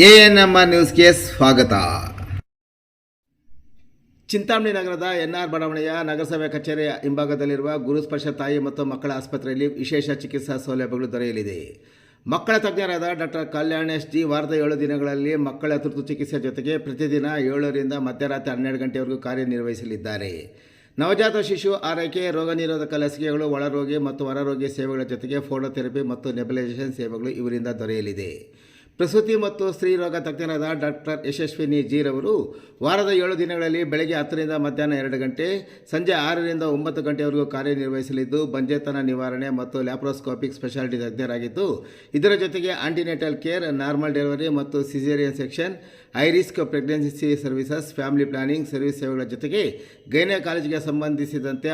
ANMR ನ್ಯೂಸ್ಗೆ ಸ್ವಾಗತ. ಚಿಂತಾಮಣಿ ನಗರದ ಎನ್ಆರ್ ಬಡಾವಣೆಯ ನಗರಸಭೆ ಕಚೇರಿಯ ಹಿಂಭಾಗದಲ್ಲಿರುವ ಗುರುಸ್ಪರ್ಶ ತಾಯಿ ಮತ್ತು ಮಕ್ಕಳ ಆಸ್ಪತ್ರೆಯಲ್ಲಿ ವಿಶೇಷ ಚಿಕಿತ್ಸಾ ಸೌಲಭ್ಯಗಳು ದೊರೆಯಲಿದೆ. ಮಕ್ಕಳ ತಜ್ಞರಾದ ಡಾಕ್ಟರ್ ಕಲ್ಯಾಣೇಶ್ ಜಿ ವಾರದ 7 ದಿನಗಳಲ್ಲಿ ಮಕ್ಕಳ ತುರ್ತು ಚಿಕಿತ್ಸೆ ಜೊತೆಗೆ ಪ್ರತಿದಿನ 7ರಿಂದ ಮಧ್ಯರಾತ್ರಿ 12 ಗಂಟೆವರೆಗೂ ಕಾರ್ಯನಿರ್ವಹಿಸಲಿದ್ದಾರೆ. ನವಜಾತ ಶಿಶು ಆರೈಕೆ, ರೋಗ ನಿರೋಧಕ ಲಸಿಕೆಗಳು, ಒಳರೋಗಿ ಮತ್ತು ಹೊರರೋಗಿ ಸೇವೆಗಳ ಜೊತೆಗೆ ಫೋಟೋಥೆರಪಿ ಮತ್ತು ನೆಬುಲೈಸೇಷನ್ ಸೇವೆಗಳು ಇವರಿಂದ ದೊರೆಯಲಿದೆ. ಪ್ರಸೂತಿ ಮತ್ತು ಸ್ತ್ರೀರೋಗ ತಜ್ಞರಾದ ಡಾಕ್ಟರ್ ಯಶಸ್ವಿನಿ ಜಿ ರವರು ವಾರದ 7 ದಿನಗಳಲ್ಲಿ ಬೆಳಗ್ಗೆ 10ರಿಂದ ಮಧ್ಯಾಹ್ನ 2 ಗಂಟೆ, ಸಂಜೆ 6ರಿಂದ 9 ಗಂಟೆವರೆಗೂ ಕಾರ್ಯನಿರ್ವಹಿಸಲಿದ್ದು ಬಂಜೆತನ ನಿವಾರಣೆ ಮತ್ತು ಲ್ಯಾಪ್ರೋಸ್ಕೋಪಿಕ್ ಸ್ಪೆಷಾಲಿಟಿ ತಜ್ಞರಾಗಿದ್ದು, ಇದರ ಜೊತೆಗೆ ಆಂಟಿನೇಟಲ್ ಕೇರ್, ನಾರ್ಮಲ್ ಡೆಲಿವರಿ ಮತ್ತು caesarean section, high risk pregnancy services, family planning service ಸೇವೆಗಳ ಜೊತೆಗೆ ಗೈನಕಾಲಜಿಗೆ ಸಂಬಂಧಿಸಿದಂತೆ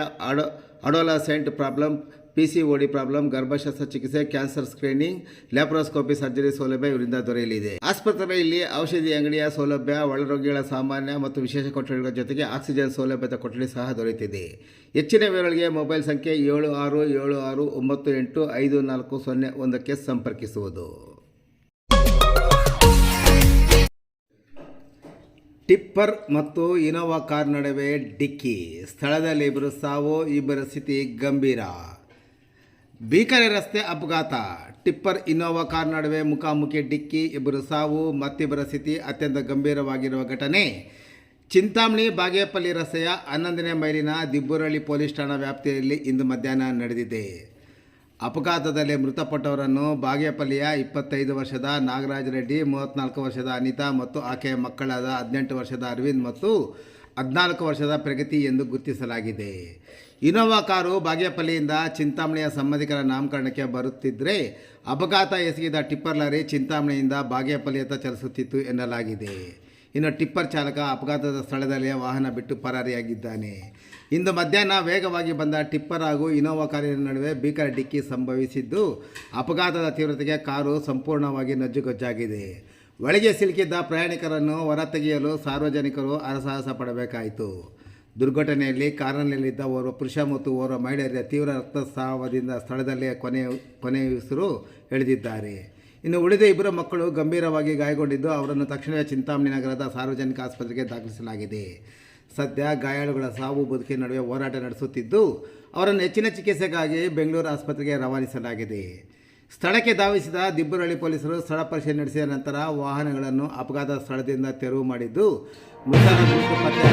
ಅಡೋಲಸೆಂಟ್ ಪ್ರಾಬ್ಲಮ್, PCOD ಪ್ರಾಬ್ಲಮ್, ಗರ್ಭಶಸ್ತ್ರ ಚಿಕಿತ್ಸೆ, ಕ್ಯಾನ್ಸರ್ ಸ್ಕ್ರೀನಿಂಗ್, ಲ್ಯಾಪ್ರೋಸ್ಕೋಪಿ ಸರ್ಜರಿ ಸೌಲಭ್ಯ ಇವರಿಂದ ದೊರೆಯಲಿದೆ. ಆಸ್ಪತ್ರೆಯಲ್ಲಿ ಔಷಧಿ ಅಂಗಡಿಯ ಸೌಲಭ್ಯ, ಒಳರೋಗಿಗಳ ಸಾಮಾನ್ಯ ಮತ್ತು ವಿಶೇಷ ಕೊಠಡಿಗಳ ಜೊತೆಗೆ ಆಕ್ಸಿಜನ್ ಸೌಲಭ್ಯದ ಕೊಠಡಿ ಸಹ ದೊರೆಯುತ್ತಿದೆ. ಹೆಚ್ಚಿನ ವಿವರಗಳಿಗೆ ಮೊಬೈಲ್ ಸಂಖ್ಯೆ 7676985401ಕ್ಕೆ ಸಂಪರ್ಕಿಸುವುದು. ಟಿಪ್ಪರ್ ಮತ್ತು ಇನೋವಾ ಕಾರ್ ನಡುವೆ ಡಿಕ್ಕಿ, ಸ್ಥಳದಲ್ಲಿ 2 ಸಾವು, 2 ಸ್ಥಿತಿ ಗಂಭೀರ. ಭೀಕರ ರಸ್ತೆ ಅಪಘಾತ. ಟಿಪ್ಪರ್ ಇನೋವಾ ಕಾರ್ ನಡುವೆ ಮುಖಾಮುಖಿ ಡಿಕ್ಕಿ, 2 ಸಾವು, ಮತ್ತಿಬ್ಬರ ಸ್ಥಿತಿ ಅತ್ಯಂತ ಗಂಭೀರವಾಗಿರುವ ಘಟನೆ ಚಿಂತಾಮಣಿ ಬಾಗೇಪಲ್ಲಿ ರಸ್ತೆಯ 11ನೇ ಮೈಲಿನ ದಿಬ್ಬುರಳ್ಳಿ ಪೊಲೀಸ್ ಠಾಣಾ ವ್ಯಾಪ್ತಿಯಲ್ಲಿ ಇಂದು ಮಧ್ಯಾಹ್ನ ನಡೆದಿದೆ. ಅಪಘಾತದಲ್ಲಿ ಮೃತಪಟ್ಟವರನ್ನು ಬಾಗೇಪಲ್ಲಿಯ 25 ವರ್ಷದ ನಾಗರಾಜ್ ರೆಡ್ಡಿ, 34 ವರ್ಷದ ಅನಿತಾ ಮತ್ತು ಆಕೆಯ ಮಕ್ಕಳಾದ 18 ವರ್ಷದ ಅರವಿಂದ್ ಮತ್ತು 14 ವರ್ಷದ ಪ್ರಗತಿ ಎಂದು ಗುರುತಿಸಲಾಗಿದೆ. ಇನೋವಾ ಕಾರು ಬಾಗೇಪಲ್ಲಿಯಿಂದ ಚಿಂತಾಮಣಿಯ ಸಂಬಂಧಿಕರ ನಾಮಕರಣಕ್ಕೆ ಬರುತ್ತಿದ್ದರೆ ಅಪಘಾತ ಎಸಗಿದ ಟಿಪ್ಪರ್ ಲಾರಿ ಚಿಂತಾಮಣಿಯಿಂದ ಬಾಗೇಪಲ್ಲಿಯತ್ತ ಚಲಿಸುತ್ತಿತ್ತು ಎನ್ನಲಾಗಿದೆ. ಇನ್ನು ಟಿಪ್ಪರ್ ಚಾಲಕ ಅಪಘಾತದ ಸ್ಥಳದಲ್ಲಿಯೇ ವಾಹನ ಬಿಟ್ಟು ಪರಾರಿಯಾಗಿದ್ದಾನೆ. ಇಂದು ಮಧ್ಯಾಹ್ನ ವೇಗವಾಗಿ ಬಂದ ಟಿಪ್ಪರ್ ಹಾಗೂ ಇನೋವಾ ಕಾರಿನ ನಡುವೆ ಭೀಕರ ಡಿಕ್ಕಿ ಸಂಭವಿಸಿದ್ದು, ಅಪಘಾತದ ತೀವ್ರತೆಗೆ ಕಾರು ಸಂಪೂರ್ಣವಾಗಿ ನಜ್ಜುಗೊಜ್ಜಾಗಿದೆ. ಒಳಗೆ ಸಿಲುಕಿದ್ದ ಪ್ರಯಾಣಿಕರನ್ನು ಹೊರತೆಗೆಯಲು ಸಾರ್ವಜನಿಕರು ಹರಸಾಹಸ ಪಡಬೇಕಾಯಿತು. ದುರ್ಘಟನೆಯಲ್ಲಿ ಕಾರಿನಲ್ಲಿದ್ದ ಓರ್ವ ಪುರುಷ ಮತ್ತು ಓರ್ವ ಮಹಿಳೆಯರ ತೀವ್ರ ರಕ್ತಸ್ರಾವದಿಂದ ಸ್ಥಳದಲ್ಲೇ ಕೊನೆಯುಸಿರು ಎಳೆದಿದ್ದಾರೆ. ಇನ್ನು ಉಳಿದ 2 ಮಕ್ಕಳು ಗಂಭೀರವಾಗಿ ಗಾಯಗೊಂಡಿದ್ದು, ಅವರನ್ನು ತಕ್ಷಣವೇ ಚಿಂತಾಮಣಿ ನಗರದ ಸಾರ್ವಜನಿಕ ಆಸ್ಪತ್ರೆಗೆ ದಾಖಲಿಸಲಾಗಿದೆ. ಸದ್ಯ ಗಾಯಾಳುಗಳ ಸಾವು ಬದುಕಿನ ನಡುವೆ ಹೋರಾಟ ನಡೆಸುತ್ತಿದ್ದು, ಅವರನ್ನು ಹೆಚ್ಚಿನ ಚಿಕಿತ್ಸೆಗಾಗಿ ಬೆಂಗಳೂರು ಆಸ್ಪತ್ರೆಗೆ ರವಾನಿಸಲಾಗಿದೆ. ಸ್ಥಳಕ್ಕೆ ಧಾವಿಸಿದ ದಿಬ್ಬುರಳ್ಳಿ ಪೊಲೀಸರು ಸ್ಥಳ ಪರಿಶೀಲನೆ ನಡೆಸಿದ ನಂತರ ವಾಹನಗಳನ್ನು ಅಪಘಾತ ಸ್ಥಳದಿಂದ ತೆರವು ಮಾಡಿದ್ದು, ಮೃತರ ಗುರುತು ಪತ್ತೆ